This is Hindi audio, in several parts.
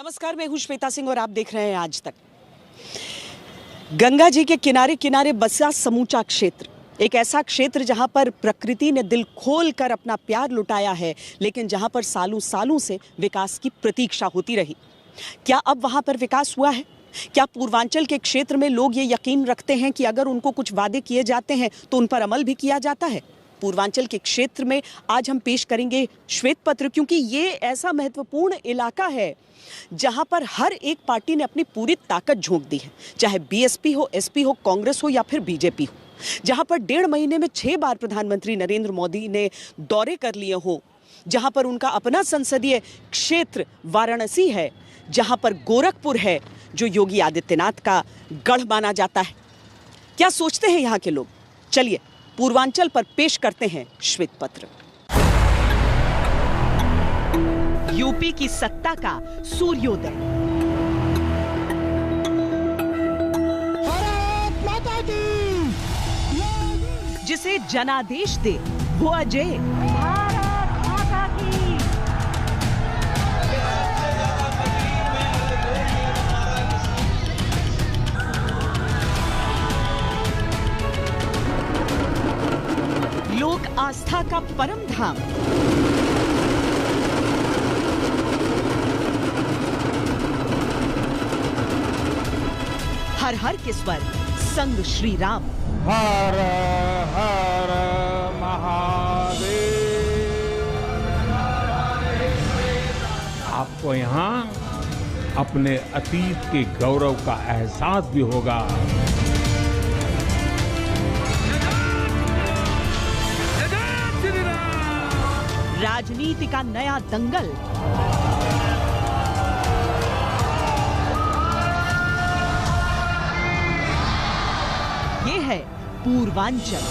नमस्कार, मैं हूं श्वेता सिंह और आप देख रहे हैं आज तक। गंगा जी के किनारे किनारे बसा समूचा क्षेत्र, एक ऐसा क्षेत्र जहां पर प्रकृति ने दिल खोल कर अपना प्यार लुटाया है, लेकिन जहां पर सालों सालों से विकास की प्रतीक्षा होती रही। क्या अब वहां पर विकास हुआ है? क्या पूर्वांचल के क्षेत्र में लोग ये यकीन रखते हैं कि अगर उनको कुछ वादे किए जाते हैं तो उन पर अमल भी किया जाता है? पूर्वांचल के क्षेत्र में आज हम पेश करेंगे श्वेत पत्र, क्योंकि ये ऐसा महत्वपूर्ण इलाका है जहां पर हर एक पार्टी ने अपनी पूरी ताकत झोंक दी है, चाहे बीएसपी हो, एसपी हो, कांग्रेस हो या फिर बीजेपी हो। जहां पर 1.5 महीने में 6 बार प्रधानमंत्री नरेंद्र मोदी ने दौरे कर लिए हो, जहां पर उनका अपना संसदीय क्षेत्र वाराणसी है, जहां पर गोरखपुर है जो योगी आदित्यनाथ का गढ़ माना जाता है। क्या सोचते हैं यहाँ के लोग? चलिए पूर्वांचल पर पेश करते हैं श्वेत पत्र। यूपी की सत्ता का सूर्योदय। जिसे जनादेश दे वो अजय। भारत माता की। लोक आस्था का परम धाम। हर हर के स्वर संग श्री राम। हर हर महादेव। आपको यहाँ अपने अतीत के गौरव का एहसास भी होगा। राजनीति का नया दंगल। ये है पूर्वांचल।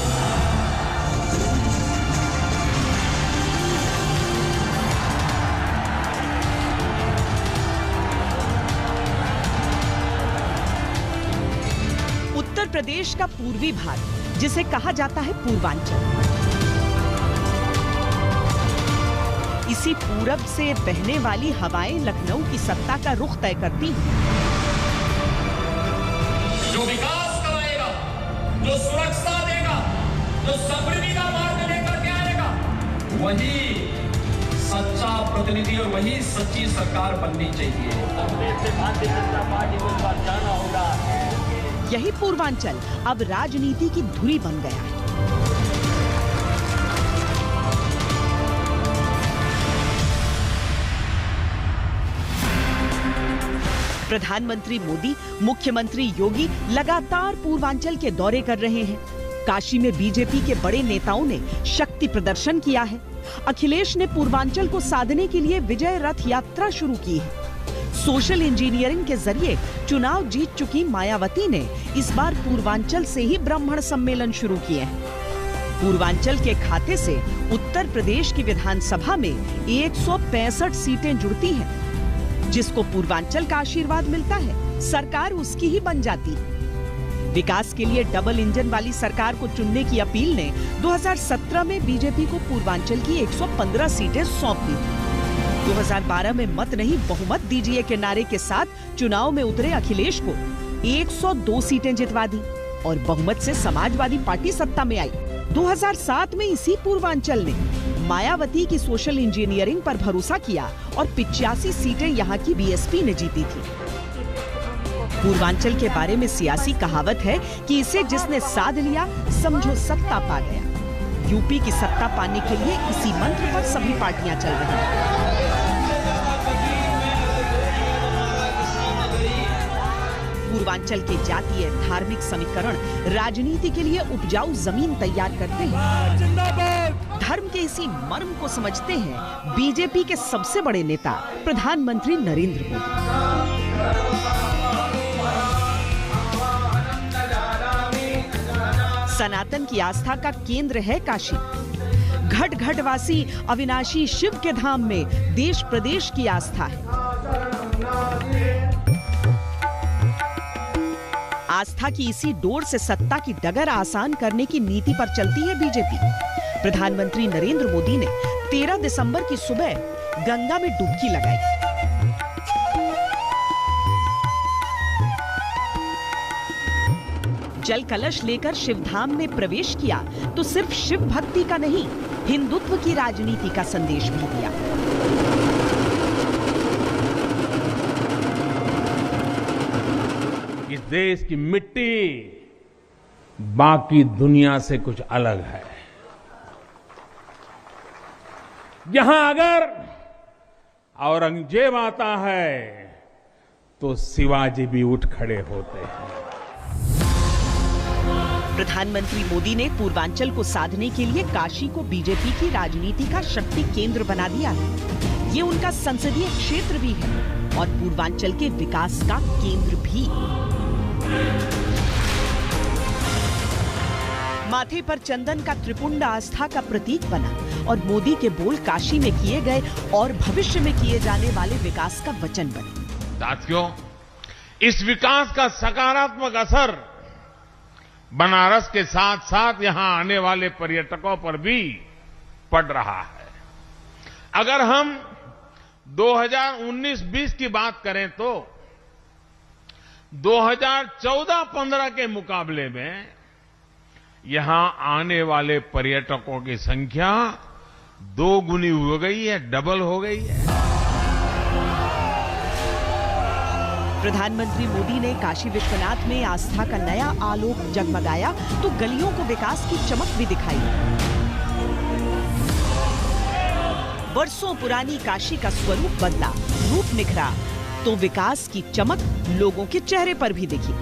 उत्तर प्रदेश का पूर्वी भाग, जिसे कहा जाता है पूर्वांचल। इसी पूरब से बहने वाली हवाएं लखनऊ की सत्ता का रुख तय करती हैं। जो विकास कराएगा, जो सुरक्षा देगा, जो समृद्धि का मार्ग लेकर के आएगा, वही सच्चा प्रतिनिधि और वही सच्ची सरकार बननी चाहिए। भारतीय जनता पार्टी को इस बार जाना होगा। यही पूर्वांचल अब राजनीति की धुरी बन गया है। प्रधानमंत्री मोदी, मुख्यमंत्री योगी लगातार पूर्वांचल के दौरे कर रहे हैं। काशी में बीजेपी के बड़े नेताओं ने शक्ति प्रदर्शन किया है। अखिलेश ने पूर्वांचल को साधने के लिए विजय रथ यात्रा शुरू की है। सोशल इंजीनियरिंग के जरिए चुनाव जीत चुकी मायावती ने इस बार पूर्वांचल से ही ब्राह्मण सम्मेलन शुरू किए हैं। पूर्वांचल के खाते से उत्तर प्रदेश की विधानसभा में 165 सीटें जुड़ती हैं। जिसको पूर्वांचल का आशीर्वाद मिलता है, सरकार उसकी ही बन जाती है। विकास के लिए डबल इंजन वाली सरकार को चुनने की अपील ने 2017 में बीजेपी को पूर्वांचल की 115 सीटें सौंप दी। 2012 में मत नहीं बहुमत दीजिए के नारे के साथ चुनाव में उतरे अखिलेश को 102 सीटें जितवा दी और बहुमत से समाजवादी पार्टी सत्ता में आई। 2007 में इसी पूर्वांचल ने मायावती की सोशल इंजीनियरिंग पर भरोसा किया और 85 सीटें यहाँ की बीएसपी ने जीती थी। पूर्वांचल के बारे में सियासी कहावत है कि इसे जिसने साध लिया समझो सत्ता पा गया। यूपी की सत्ता पाने के लिए इसी मंत्र पर सभी पार्टियां चल रही हैं। पूर्वांचल के जातीय धार्मिक समीकरण राजनीति के लिए उपजाऊ जमीन तैयार करते हैं। धर्म के इसी मर्म को समझते हैं बीजेपी के सबसे बड़े नेता प्रधानमंत्री नरेंद्र मोदी। सनातन की आस्था का केंद्र है काशी। घट घटवासी अविनाशी शिव के धाम में देश प्रदेश की आस्था है। आस्था की इसी डोर से सत्ता की डगर आसान करने की नीति पर चलती है बीजेपी। प्रधानमंत्री नरेंद्र मोदी ने 13 दिसंबर की सुबह गंगा में डुबकी लगाई। जल कलश लेकर शिवधाम में प्रवेश किया तो सिर्फ शिव भक्ति का नहीं, हिंदुत्व की राजनीति का संदेश भी दिया। इस देश की मिट्टी बाकी दुनिया से कुछ अलग है। यहां अगर औरंगजेब आता है तो शिवाजी भी उठ खड़े होते हैं। प्रधानमंत्री मोदी ने पूर्वांचल को साधने के लिए काशी को बीजेपी की राजनीति का शक्ति केंद्र बना दिया है। ये उनका संसदीय क्षेत्र भी है और पूर्वांचल के विकास का केंद्र भी। माथे पर चंदन का त्रिपुंड आस्था का प्रतीक बना और मोदी के बोल काशी में किए गए और भविष्य में किए जाने वाले विकास का वचन बने। साथियों, इस विकास का सकारात्मक असर बनारस के साथ साथ यहां आने वाले पर्यटकों पर भी पड़ रहा है। अगर हम 2019-20 की बात करें तो 2014-15 के मुकाबले में यहां आने वाले पर्यटकों की संख्या 2 गुनी हो गई है, डबल हो गई है। प्रधानमंत्री मोदी ने काशी विश्वनाथ में आस्था का नया आलोक जगमगाया तो गलियों को विकास की चमक भी दिखाई। वर्षों पुरानी काशी का स्वरूप बदला, रूप निखरा तो विकास की चमक लोगों के चेहरे पर भी दिखी।